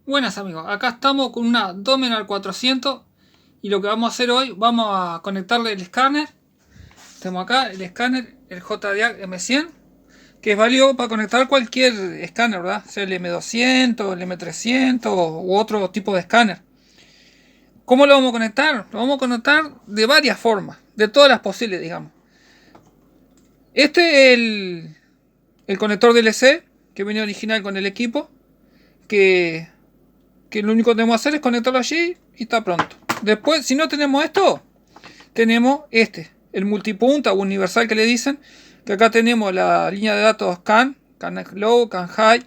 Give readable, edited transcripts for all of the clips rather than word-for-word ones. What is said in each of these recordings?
Buenas amigos, acá estamos con una Dominar 400 y lo que vamos a hacer hoy, vamos a conectarle el escáner. Tenemos acá el escáner, el JDAC M100, que es válido para conectar cualquier escáner, ¿verdad? Sea el M200, el M300 u otro tipo de escáner. ¿Cómo lo vamos a conectar? Lo vamos a conectar de varias formas, de todas las posibles, digamos. Este es el conector DLC que viene original con el equipo, que lo único que tenemos que hacer es conectarlo allí y está pronto. Después, si no tenemos esto, tenemos el multipunta o universal que le dicen, que acá tenemos la línea de datos CAN Low, CAN High,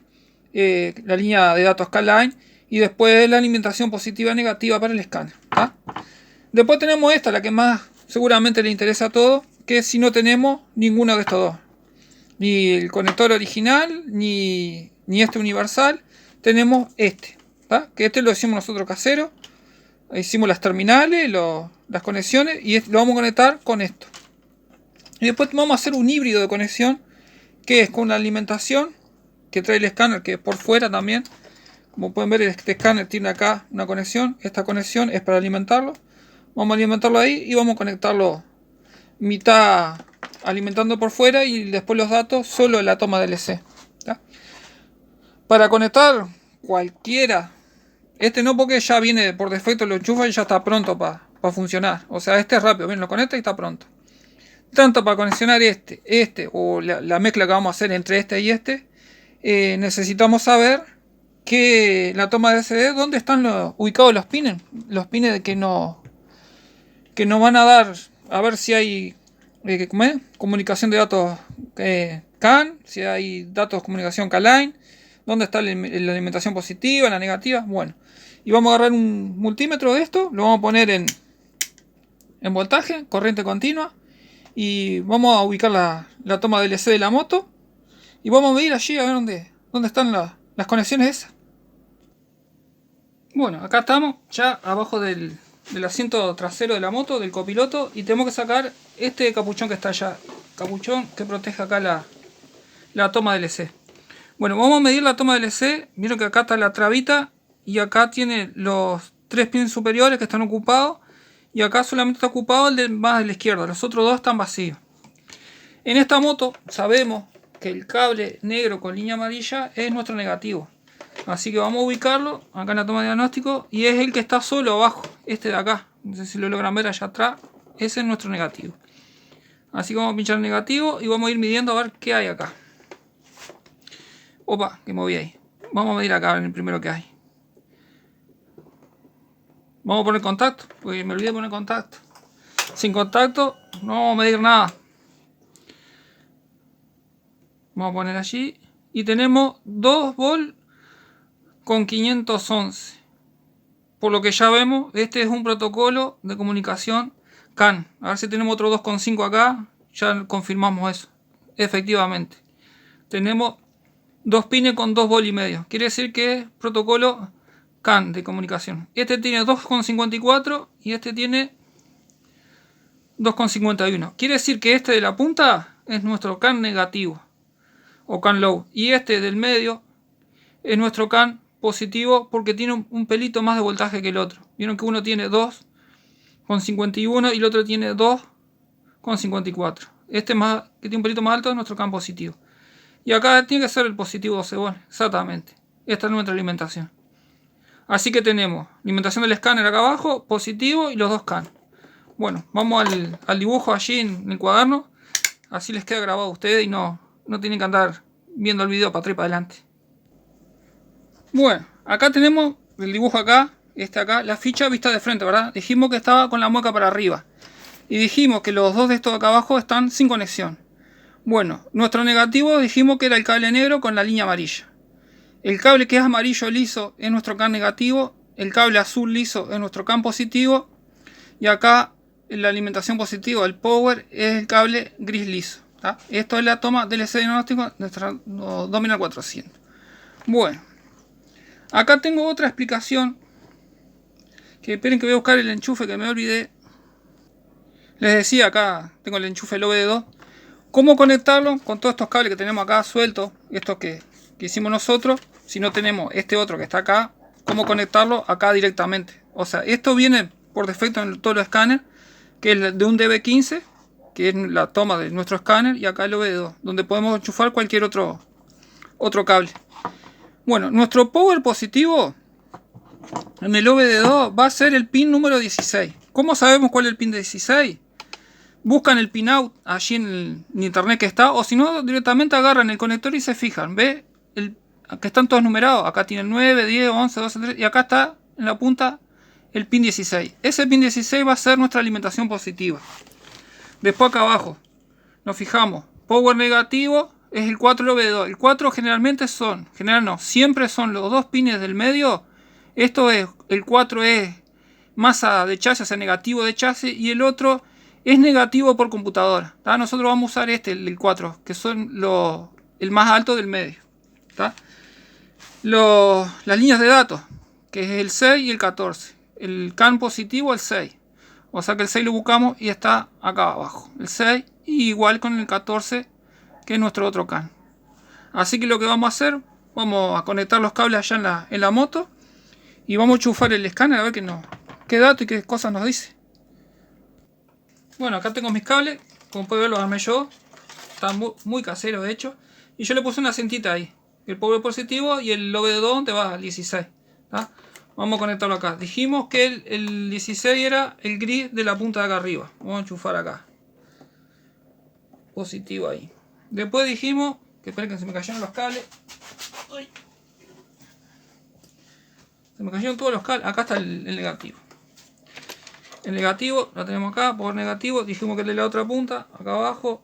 la línea de datos CAN Line y después la alimentación positiva y negativa para el escáner. ¿Tá? Después tenemos esta, la que más seguramente le interesa a todos, que si no tenemos ninguno de estos dos. Ni el conector original, ni este universal, tenemos ¿tá? Que lo hicimos nosotros casero. Hicimos las terminales, las conexiones y lo vamos a conectar con esto. Y después vamos a hacer un híbrido de conexión, que es con la alimentación que trae el escáner, que es por fuera también. Como pueden ver, este escáner tiene acá una conexión. Esta conexión es para alimentarlo. Vamos a alimentarlo ahí y vamos a conectarlo mitad alimentando por fuera y después los datos solo en la toma DLC. ¿Tá? Para conectar cualquiera, no, porque ya viene por defecto, lo enchufa y ya está pronto para funcionar. O sea, es rápido, bien, lo conecta y está pronto. Tanto para conexionar o la mezcla que vamos a hacer entre este y necesitamos saber que la toma de SD, dónde están ubicados los pines. Los pines que nos van a dar, a ver si hay comunicación de datos CAN, si hay datos de comunicación CAN-Line, dónde está la alimentación positiva, la negativa. Bueno, y vamos a agarrar un multímetro de esto, lo vamos a poner en voltaje, corriente continua, y vamos a ubicar la toma DLC de la moto y vamos a medir allí a ver dónde están las conexiones esas. Bueno, acá estamos ya abajo del asiento trasero de la moto, del copiloto, y tenemos que sacar este capuchón que está allá, capuchón que protege acá la toma DLC. Bueno, vamos a medir la toma DLC. Vieron que acá está la trabita y acá tiene los 3 pins superiores que están ocupados y acá solamente está ocupado el más de la izquierda, los otros dos están vacíos. En esta moto sabemos que el cable negro con línea amarilla es nuestro negativo, así que vamos a ubicarlo acá en la toma de diagnóstico y es el que está solo abajo, este de acá, no sé si lo logran ver allá atrás, ese es nuestro negativo. Así que vamos a pinchar el negativo y vamos a ir midiendo a ver qué hay acá. Opa, que moví ahí. Vamos a medir acá en el primero que hay. Vamos a poner contacto, porque me olvidé de poner contacto. Sin contacto no vamos a medir nada. Vamos a poner allí. Y tenemos 2 volt con 511. Por lo que ya vemos, este es un protocolo de comunicación CAN. A ver si tenemos otro 2,5 acá. Ya confirmamos eso. Efectivamente. Tenemos 2 pines con 2 volt y medio. Quiere decir que es protocolo CAN de comunicación. Este tiene 2,54 y este tiene 2,51. Quiere decir que este de la punta es nuestro CAN negativo o CAN low. Y este del medio es nuestro CAN positivo porque tiene un pelito más de voltaje que el otro. Vieron que uno tiene 2,51 y el otro tiene 2,54. Este más, que tiene un pelito más alto, es nuestro CAN positivo. Y acá tiene que ser el positivo 12 volt. Exactamente. Esta es nuestra alimentación. Así que tenemos alimentación del escáner acá abajo, positivo y los dos CAN. Bueno, vamos al dibujo allí en el cuaderno. Así les queda grabado a ustedes y no tienen que andar viendo el video para atrás y para adelante. Bueno, acá tenemos el dibujo acá, acá, la ficha vista de frente, ¿verdad? Dijimos que estaba con la mueca para arriba. Y dijimos que los dos de estos de acá abajo están sin conexión. Bueno, nuestro negativo dijimos que era el cable negro con la línea amarilla. El cable que es amarillo liso es nuestro CAN negativo. El cable azul liso es nuestro CAN positivo. Y acá la alimentación positiva, el power, es el cable gris liso. ¿Tá? Esto es la toma DLC diagnóstico de nuestra Dominar 400. Bueno, acá tengo otra explicación. Que esperen que voy a buscar el enchufe que me olvidé. Les decía, acá tengo el enchufe LOVD2. ¿Cómo conectarlo con todos estos cables que tenemos acá sueltos? Estos que hicimos nosotros. Si no tenemos este otro que está acá, cómo conectarlo acá directamente. O sea, esto viene por defecto en todos los escáneres, que es de un DB15, que es la toma de nuestro escáner, y acá el OBD2, donde podemos enchufar cualquier otro cable. Bueno, nuestro power positivo en el OBD2 va a ser el pin número 16. ¿Cómo sabemos cuál es el pin 16? Buscan el pinout allí en internet que está, o si no, directamente agarran el conector y se fijan. ¿Ve? Que están todos numerados. Acá tienen 9, 10, 11, 12, 13, y acá está en la punta el pin 16. Ese pin 16 va a ser nuestra alimentación positiva. Después acá abajo nos fijamos, power negativo es el 4 OBD2. El 4 siempre son los dos pines del medio. Esto es, el 4 es masa de chasis, o sea, negativo de chasis, y el otro es negativo por computadora. ¿Tá? Nosotros vamos a usar el 4, que son el más alto del medio. ¿Tá? Las líneas de datos, que es el 6 y el 14. El CAN positivo, el 6. O sea que el 6 lo buscamos y está acá abajo. El 6 y igual con el 14, que es nuestro otro CAN. Así que lo que vamos a hacer, vamos a conectar los cables allá en la moto y vamos a enchufar el escáner a ver qué dato y qué cosas nos dice. Bueno, acá tengo mis cables, como pueden ver los armé yo, están muy caseros de hecho, y yo le puse una cintita ahí, el power positivo y el OBD2 donde va al 16. ¿Tá? Vamos a conectarlo acá. Dijimos que el 16 era el gris de la punta de acá arriba. Vamos a enchufar acá. Positivo ahí. Después dijimos que esperen que se me cayeron los cables. Uy. Se me cayeron todos los cables. Acá está el negativo. El negativo lo tenemos acá, por negativo. Dijimos que es de la otra punta, acá abajo.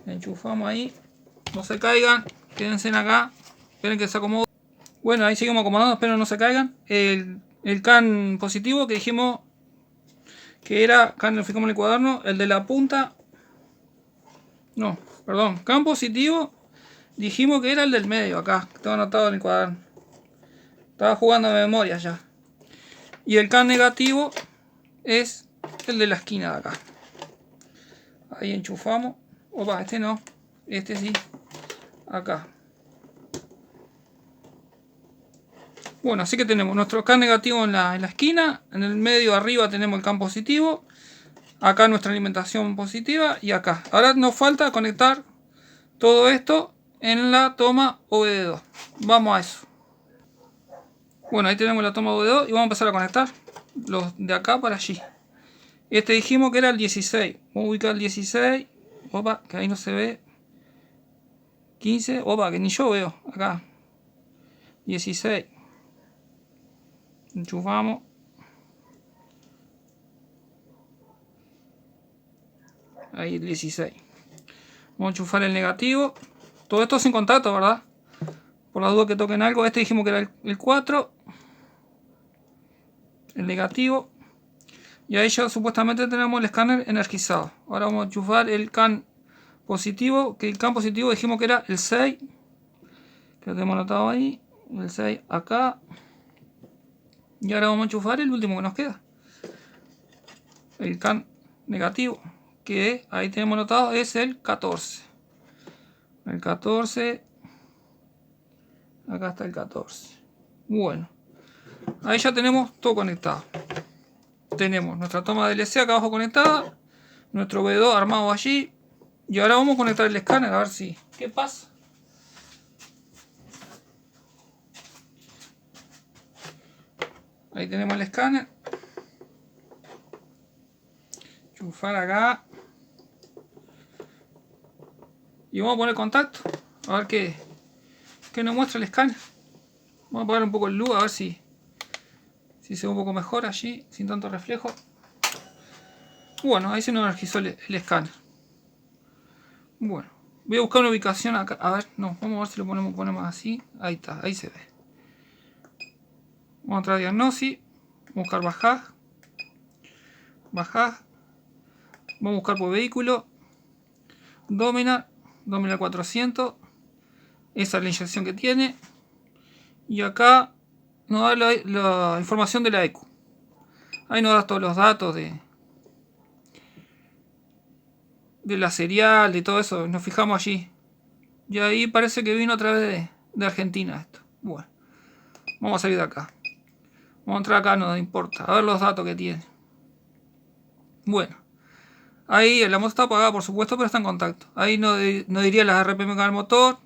Le enchufamos ahí. No se caigan. Quédense acá. Esperen que se acomode. Bueno, ahí seguimos acomodando, espero no se caigan. El CAN positivo que dijimos que era, acá lo fijamos en el cuaderno, el de la punta. No, perdón, CAN positivo dijimos que era el del medio, acá, estaba anotado en el cuaderno. Estaba jugando de memoria ya. Y el CAN negativo es el de la esquina de acá. Ahí enchufamos. Opa, este no, este sí. Acá. Bueno, así que tenemos nuestro CAN negativo en la esquina, en el medio arriba tenemos el CAN positivo, acá nuestra alimentación positiva y acá. Ahora nos falta conectar todo esto en la toma OBD2. Vamos a eso. Bueno, ahí tenemos la toma OBD2 y vamos a empezar a conectar los de acá para allí. Este dijimos que era el 16. Vamos a ubicar el 16. Opa, que ahí no se ve. 15. Opa, que ni yo veo. Acá. 16. Enchufamos. Ahí el 16. Vamos a enchufar el negativo. Todo esto sin contacto, ¿verdad? Por la duda que toquen algo. Este dijimos que era el 4. El negativo. Y ahí ya supuestamente tenemos el escáner energizado. Ahora vamos a enchufar el CAN positivo. Que el CAN positivo dijimos que era el 6. Que lo tenemos anotado ahí. El 6 acá. Y ahora vamos a enchufar el último que nos queda. El CAN negativo. Que ahí tenemos anotado es el 14. El 14. Acá está el 14. Bueno. Ahí ya tenemos todo conectado. Tenemos nuestra toma DLC acá abajo conectada. Nuestro OBD2 armado allí. Y ahora vamos a conectar el escáner a ver si... ¿Qué pasa? Ahí tenemos el escáner. Enchufar acá. Y vamos a poner contacto. A ver qué nos muestra el escáner. Vamos a apagar un poco el luz a ver si se ve un poco mejor allí, sin tanto reflejo. Bueno, ahí se nos energizó el escáner. Bueno, voy a buscar una ubicación acá. A ver, no, vamos a ver si lo ponemos así. Ahí está, ahí se ve. Vamos a entrar a diagnosis. Vamos a buscar bajar. Bajar. Vamos a buscar por vehículo. Dominar 400. Esa es la inyección que tiene. Y acá nos da la información de la ECU. Ahí nos da todos los datos de la serial, de todo eso. Nos fijamos allí. Y ahí parece que vino a través de Argentina esto. Bueno. Vamos a salir de acá. Vamos a entrar acá, no importa. A ver los datos que tiene. Bueno. Ahí la moto está apagada, por supuesto, pero está en contacto. Ahí no diría las RPM del motor,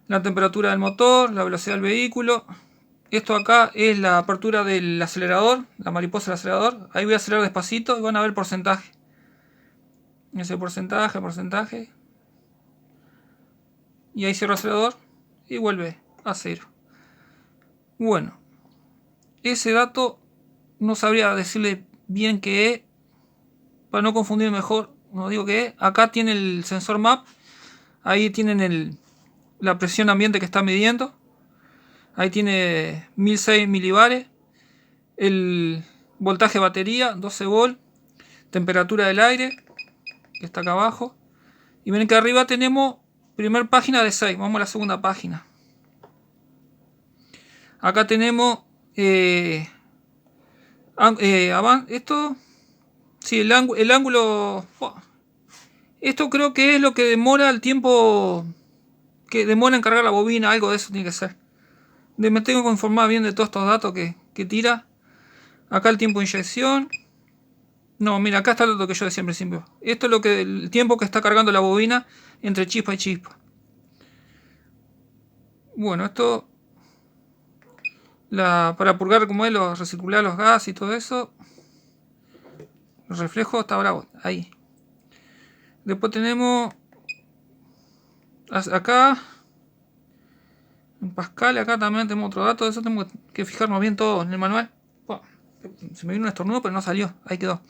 la temperatura del motor, la velocidad del vehículo. Esto acá es la apertura del acelerador, la mariposa del acelerador. Ahí voy a acelerar despacito y van a ver el porcentaje. Ese porcentaje. Y ahí cierro el acelerador y vuelve a 0. Bueno, ese dato no sabría decirle bien qué es. Para no confundir mejor, no digo qué es. Acá tiene el sensor MAP. Ahí tienen la presión ambiente que está midiendo. Ahí tiene 1006 milibares. El voltaje batería, 12 volt. Temperatura del aire, que está acá abajo. Y ven que arriba tenemos primer página de 6. Vamos a la segunda página. Acá tenemos esto. Sí, el ángulo. Esto creo que es lo que demora el tiempo que demora en cargar la bobina. Algo de eso tiene que ser. Me tengo que informar bien de todos estos datos que tira. Acá el tiempo de inyección. No, mira, acá está el dato que yo decía en principio. Esto es el tiempo que está cargando la bobina entre chispa y chispa. Bueno, esto para purgar como es, recircular los gases y todo eso. El reflejo está bravo, ahí. Después tenemos acá en Pascal, acá también tenemos otro dato. De eso tenemos que fijarnos bien todo en el manual. Se me vino un estornudo, pero no salió, ahí quedó.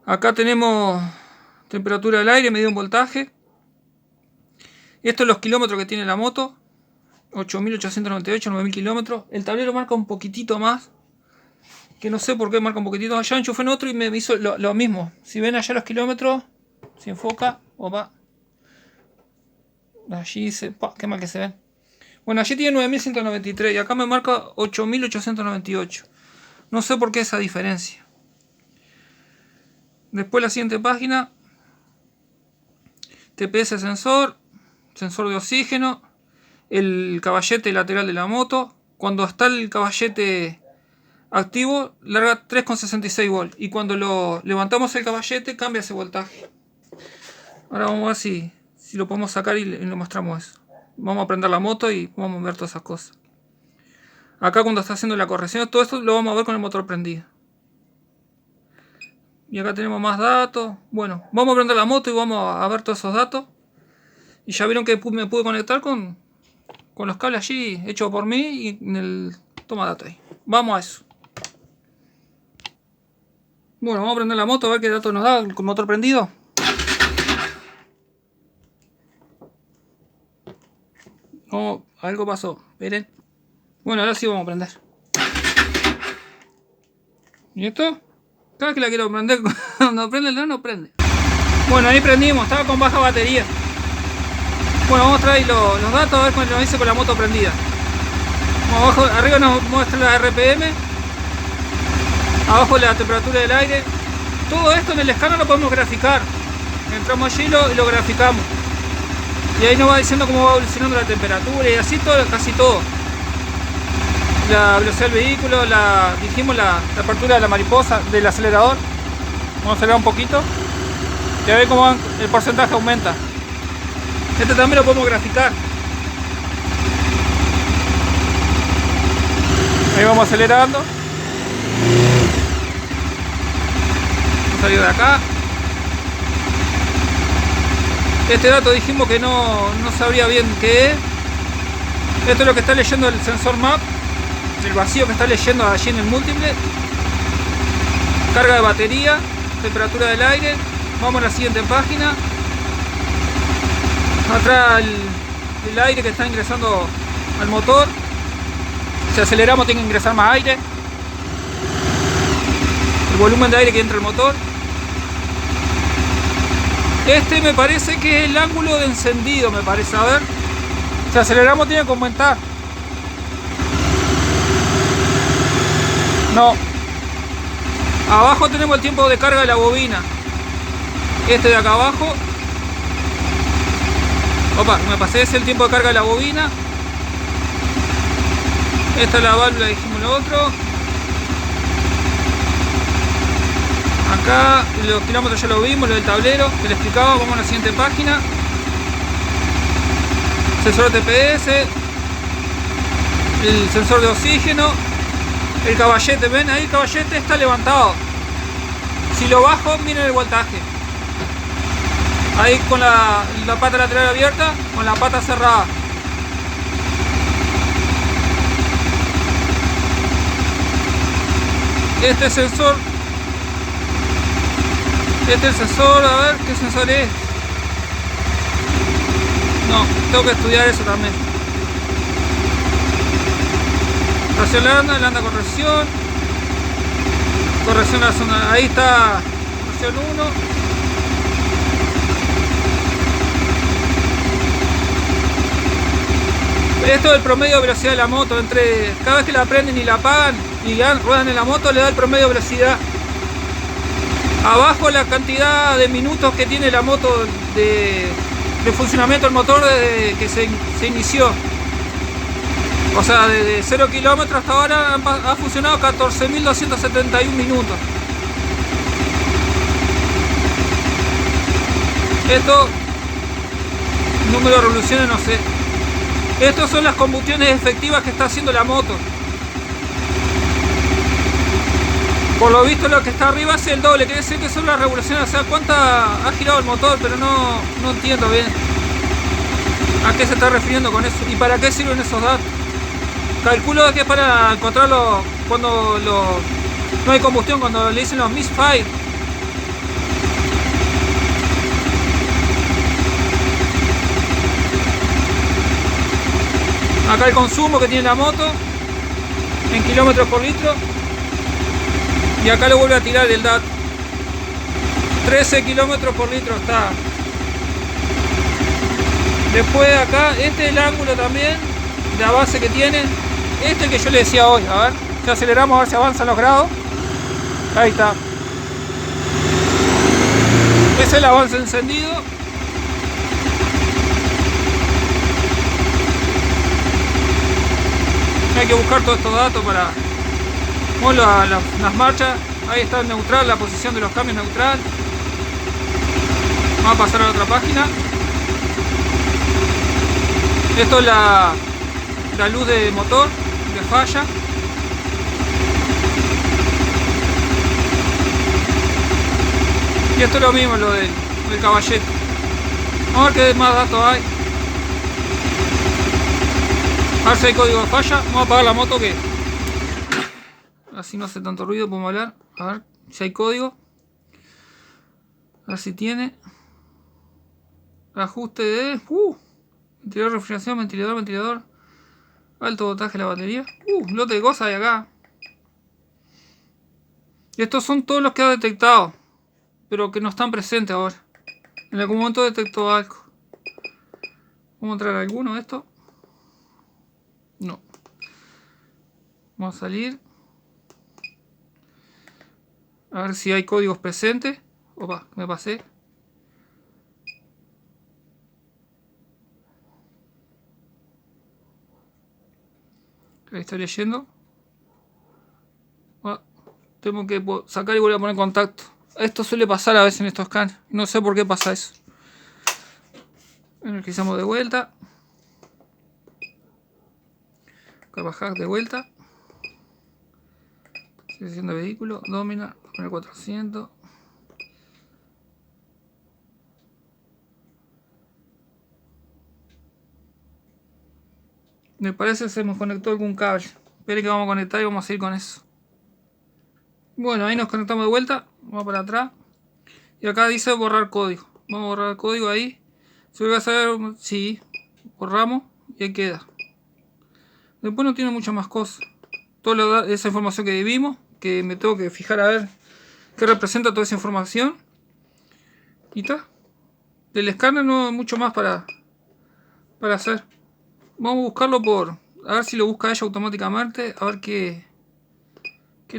Acá tenemos temperatura del aire, medido en voltaje. Esto es los kilómetros que tiene la moto. 8.898, 9.000 kilómetros. El tablero marca un poquitito más. Que no sé por qué marca un poquitito. Allá enchufé en otro y me hizo lo mismo. Si ven allá los kilómetros, se enfoca. Opa. Allí qué mal que se ven. Bueno, allí tiene 9.193 y acá me marca 8.898. No sé por qué esa diferencia. Después la siguiente página. TPS sensor. Sensor de oxígeno. El caballete lateral de la moto. Cuando está el caballete activo, larga 3,66 volt. Y cuando lo levantamos el caballete, cambia ese voltaje. Ahora vamos a ver si lo podemos sacar y le mostramos eso. Vamos a prender la moto y vamos a ver todas esas cosas. Acá cuando está haciendo la corrección, todo esto lo vamos a ver con el motor prendido. Y acá tenemos más datos. Bueno, vamos a prender la moto y vamos a ver todos esos datos. Y ya vieron que me pude conectar con los cables allí hechos por mí y en el toma datos ahí. Vamos a eso. Bueno, vamos a prender la moto a ver qué datos nos da con el motor prendido. Oh, algo pasó, esperen. Bueno, ahora sí vamos a prender. ¿Y esto? Cada vez que la quiero prender, cuando prende no prende. Bueno, ahí prendimos, estaba con baja batería. Bueno, vamos a traer los datos a ver cómo lo hice con la moto prendida. Abajo, arriba nos muestra la RPM. Abajo la temperatura del aire. Todo esto en el escáner lo podemos graficar. Entramos allí y lo graficamos. Y ahí nos va diciendo cómo va evolucionando la temperatura y así todo, casi todo. La velocidad del vehículo, dijimos la apertura de la mariposa, del acelerador. Vamos a acelerar un poquito. Y a ver cómo el porcentaje aumenta. Este también lo podemos graficar. Ahí vamos acelerando. Vamos a salir de acá. Este dato dijimos que no sabría bien qué es. Esto es lo que está leyendo el sensor MAP. El vacío que está leyendo allí en el múltiple. Carga de batería. Temperatura del aire. Vamos a la siguiente página. Atrás el aire que está ingresando al motor. Si aceleramos tiene que ingresar más aire. El volumen de aire que entra al motor. Este me parece que es el ángulo de encendido, me parece. A ver. Si aceleramos tiene que aumentar. No. Abajo tenemos el tiempo de carga de la bobina. Este de acá abajo. Opa, me pasé, es el tiempo de carga de la bobina. Esta es la válvula, dijimos lo otro. Acá los kilómetros ya lo vimos, lo del tablero que le explicaba. Vamos a la siguiente página. Sensor de TPS, el sensor de oxígeno, el caballete. Ven ahí, el caballete está levantado. Si lo bajo, miren el voltaje. Ahí con la pata lateral abierta, con la pata cerrada. Este sensor, este es el sensor, a ver qué sensor es. No, tengo que estudiar eso también. Tracción lambda, corrección. Corrección a la zona, ahí está, corrección 1. Esto es el promedio de velocidad de la moto. Entre cada vez que la prenden y la apagan y ruedan en la moto, le da el promedio de velocidad. Abajo la cantidad de minutos que tiene la moto de funcionamiento del motor desde que se inició. O sea, desde 0 kilómetros hasta ahora ha funcionado 14.271 minutos. Esto, número de revoluciones no sé. Estas son las combustiones efectivas que está haciendo la moto. Por lo visto lo que está arriba es el doble, quiere decir que son las revoluciones, o sea, cuánta ha girado el motor, pero no entiendo bien a qué se está refiriendo con eso y para qué sirven esos datos. Calculo que es para encontrarlo cuando no hay combustión, cuando le dicen los misfire. Acá el consumo que tiene la moto en kilómetros por litro. Y acá lo vuelve a tirar el dato. 13 kilómetros por litro está. Después acá, este es el ángulo también, la base que tiene. Este es el que yo le decía hoy. A ver, si aceleramos a ver si avanzan los grados. Ahí está. Ese es el avance encendido. Hay que buscar todos estos datos para las marchas. Ahí está el neutral, la posición de los cambios neutral. Vamos a pasar a la otra página. Esto es la luz de motor de falla. Y esto es lo mismo, lo del caballete. Vamos a ver qué más datos hay. A ver si hay código de falla. Vamos a apagar la moto que así no hace tanto ruido, podemos hablar. A ver si hay código. A ver si tiene. Ajuste de... ventilador, refrigeración, ventilador. Alto voltaje de la batería. Lote de cosas hay acá. Estos son todos los que ha detectado, pero que no están presentes ahora. En algún momento detectó algo. ¿Vamos a entrar a alguno de estos? No. Vamos a salir. A ver si hay códigos presentes. Opa, me pasé. Ahí estoy leyendo. Tengo que sacar y volver a poner contacto. Esto suele pasar a veces en estos scans. No sé por qué pasa eso. Energizamos de vuelta. Carvajal de vuelta. Selección de vehículo. Domina. 400. Me parece que se me conectó algún cable. Esperen que vamos a conectar y vamos a seguir con eso. Bueno, ahí nos conectamos de vuelta. Vamos para atrás. Y acá dice borrar código. Vamos a borrar el código ahí. Si vuelve a hacer, sí. Borramos y ahí queda. Después no tiene muchas más cosas. Toda esa información que vimos, que me tengo que fijar a ver qué representa toda esa información. Y está. Del escáner no hay mucho más para hacer. Vamos a buscarlo a ver si lo busca ella automáticamente. A ver qué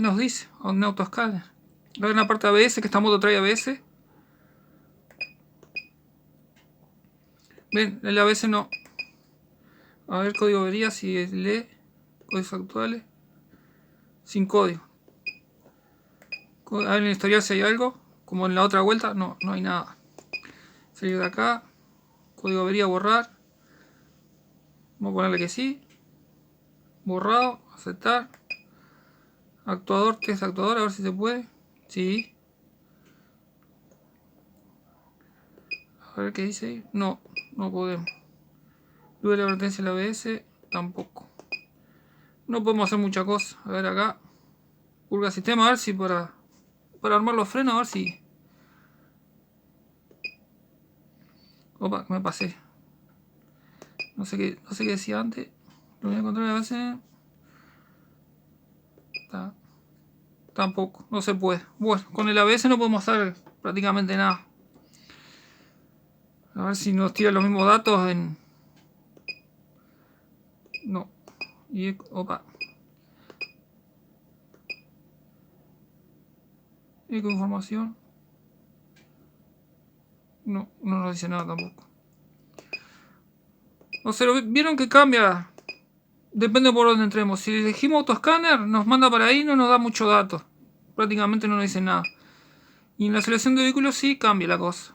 nos dice. A un autoscanner. A ver en la parte de ABS, que esta moto trae ABS. Ven, el ABS no. A ver el código vería si lee. Códigos actuales. Sin código. A ver en el historial si hay algo. Como en la otra vuelta. No, no hay nada. Salir de acá. Código avería, borrar. Vamos a ponerle que sí. Borrado. Aceptar. Actuador, test actuador. A ver si se puede. Sí. A ver qué dice ahí. No, no podemos. Luz de la advertencia de la ABS. Tampoco. No podemos hacer mucha cosa. A ver acá. Purga sistema. A ver si para armar los frenos. A ver si. Opa, me pasé. No sé qué decía antes. Lo voy a encontrar a veces. Tampoco, no se puede. Bueno, con el ABS no podemos hacer prácticamente nada. A ver si nos tira los mismos datos en. No. Y. Opa. Eco información. No, no nos dice nada tampoco. O sea, vieron que cambia. Depende por dónde entremos. Si elegimos autoscanner, nos manda para ahí, no nos da mucho datos. Prácticamente no nos dice nada. Y en la selección de vehículos sí cambia la cosa.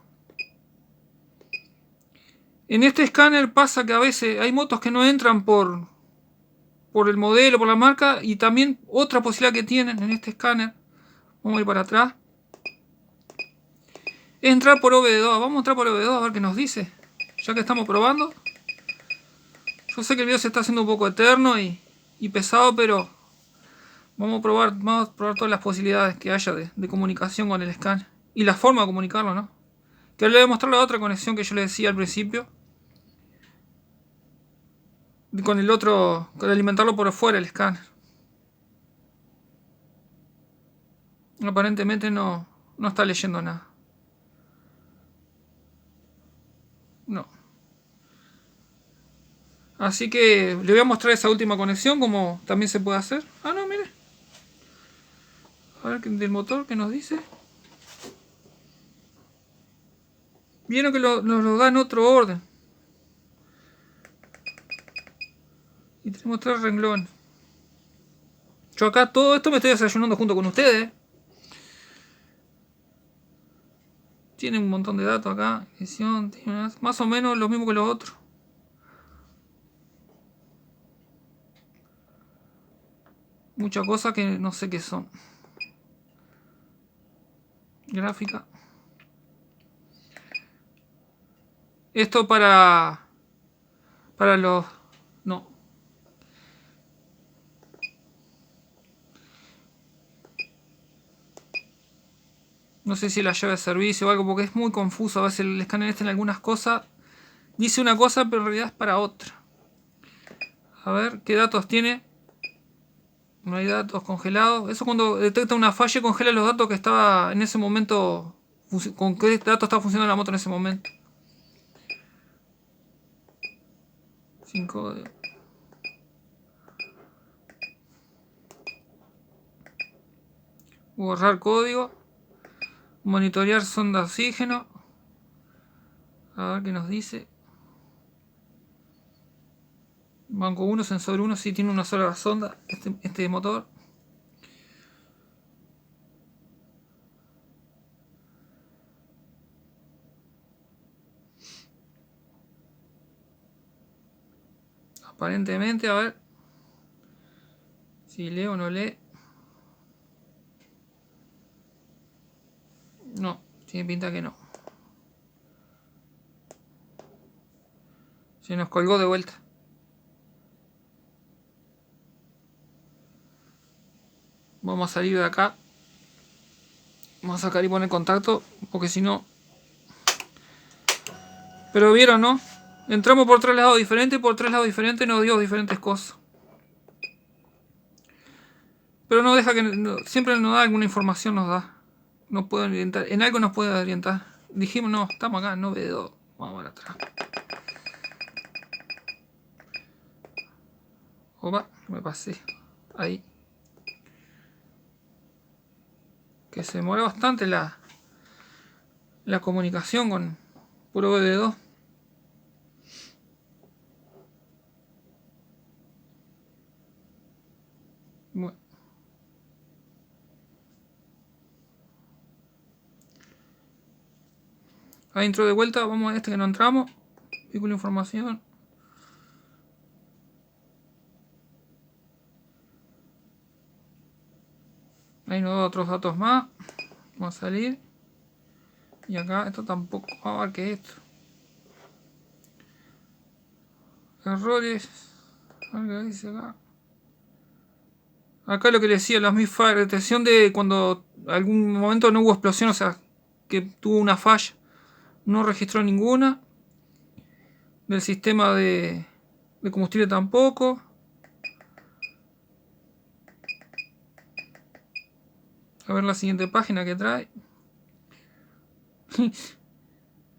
En este escáner pasa que a veces hay motos que no entran por el modelo, por la marca. Y también otra posibilidad que tienen en este escáner. Vamos a ir para atrás. Es entrar por OBD2. Vamos a entrar por OBD2 a ver qué nos dice. Ya que estamos probando. Yo sé que el video se está haciendo un poco eterno y pesado, pero vamos a probar todas las posibilidades que haya de comunicación con el scan. Y la forma de comunicarlo, ¿no? Que le voy a mostrar la otra conexión que yo le decía al principio. Con el otro, con alimentarlo por afuera el scanner. Aparentemente no está leyendo nada. No. Así que le voy a mostrar esa última conexión como también se puede hacer. Ah, no, mire. A ver del motor que nos dice. Vieron que nos lo da en otro orden. Y tenemos 3 renglones. Yo acá todo esto me estoy desayunando junto con ustedes. Tiene un montón de datos acá. Edición, más o menos lo mismo que los otros. Muchas cosas que no sé qué son. Gráfica. Esto para los. No. No sé si la llave de servicio o algo, porque es muy confuso. A veces el escáner en algunas cosas dice una cosa, pero en realidad es para otra. A ver, ¿qué datos tiene? No hay datos congelados. Eso cuando detecta una falla congela los datos que estaba en ese momento. Con qué datos estaba funcionando la moto en ese momento. 5. Borrar código. Monitorear sonda de oxígeno. A ver qué nos dice. Banco 1, sensor 1, sí tiene una sola sonda. Este motor. Aparentemente, a ver. Si lee o no lee. No, tiene pinta que no. Se nos colgó de vuelta. Vamos a salir de acá. Vamos a sacar y poner contacto. Porque si no. Pero vieron, ¿no? Entramos por 3 lados diferentes. Por 3 lados diferentes nos dio diferentes cosas. Pero no deja que. Siempre nos da alguna información. Nos da. Nos puede orientar. En algo nos puede orientar. Dijimos, no, estamos acá, no veo. Vamos para atrás. Opa, me pasé. Ahí. Que se demora bastante la comunicación con puro BD2. Bueno. Ahí entró de vuelta, vamos a este que no entramos. Vehículo de información. Ahí nos da otros datos más. Vamos a salir. Y acá, esto tampoco. Vamos a ver qué es esto. Errores. A ver qué dice acá. Acá lo que le decía, los misfire, detección de cuando algún momento no hubo explosión, o sea, que tuvo una falla. No registró ninguna. Del sistema de combustible tampoco. A ver la siguiente página que trae.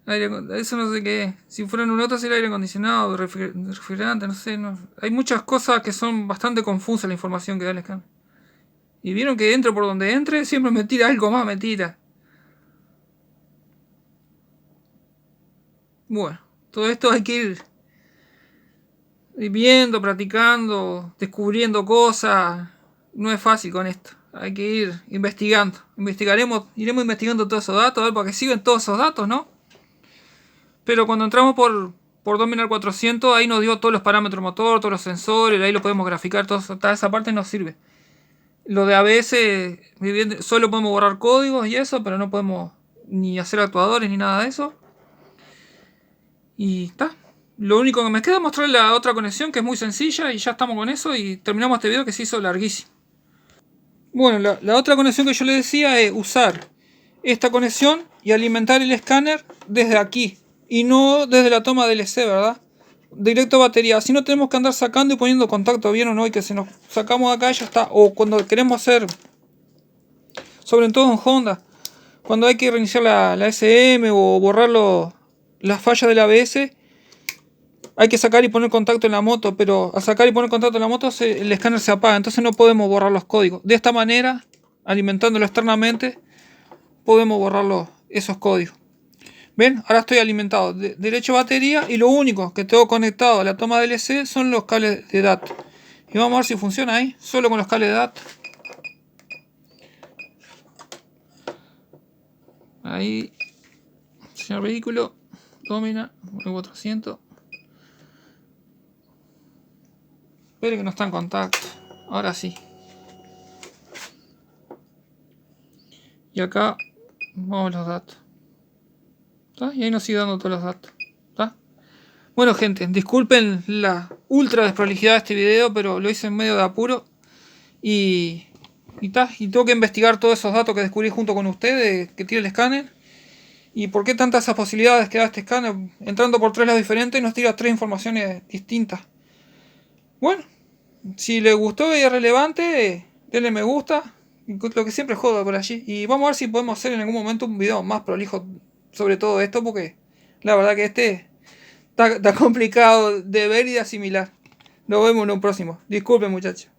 Eso no sé qué es. Si fuera en un auto sería aire acondicionado, refrigerante, no sé. No. Hay muchas cosas que son bastante confusas la información que da el escáner. Y vieron que entre por donde entre, siempre me tira algo más, me tira. Bueno, todo esto hay que ir viendo, practicando, descubriendo cosas. No es fácil con esto. Hay que ir investigando. Iremos investigando todos esos datos, a ver para qué sirven todos esos datos, ¿no? Pero cuando entramos por Dominar 400, ahí nos dio todos los parámetros motor, todos los sensores, ahí lo podemos graficar, toda esa parte nos sirve. Lo de ABS, solo podemos borrar códigos y eso, pero no podemos ni hacer actuadores ni nada de eso. Y está. Lo único que me queda es mostrar la otra conexión, que es muy sencilla, y ya estamos con eso y terminamos este video que se hizo larguísimo. Bueno, la otra conexión que yo les decía es usar esta conexión y alimentar el escáner desde aquí. Y no desde la toma DLC, ¿verdad? Directo a batería. Así no tenemos que andar sacando y poniendo contacto, ¿bien o no? Y que se nos sacamos de acá y ya está. O cuando queremos hacer, sobre todo en Honda, cuando hay que reiniciar la SM o borrar las fallas del ABS, hay que sacar y poner contacto en la moto. Pero al sacar y poner contacto en la moto, el escáner se apaga. Entonces no podemos borrar los códigos. De esta manera, alimentándolo externamente, podemos borrar esos códigos. ¿Ven? Ahora estoy alimentado derecho a batería y lo único que tengo conectado a la toma DLC son los cables de DAT. Y vamos a ver si funciona ahí, solo con los cables de DAT. Ahí, señor vehículo, Domina, 400. Espere que no está en contacto. Ahora sí. Y acá, vamos a los datos. ¿Está? Y ahí nos sigue dando todos los datos. ¿Está? Bueno, gente, disculpen la ultra desprolijidad de este video, pero lo hice en medio de apuro. Y tengo que investigar todos esos datos que descubrí junto con ustedes que tiene el escáner. Y por qué tantas esas posibilidades que da este escáner. Entrando por 3 lados diferentes nos tira 3 informaciones distintas. Bueno, si les gustó y es relevante, denle me gusta. Lo que siempre jodo por allí. Y vamos a ver si podemos hacer en algún momento un video más prolijo sobre todo esto. Porque la verdad que este está complicado de ver y de asimilar. Nos vemos en un próximo. Disculpen, muchachos.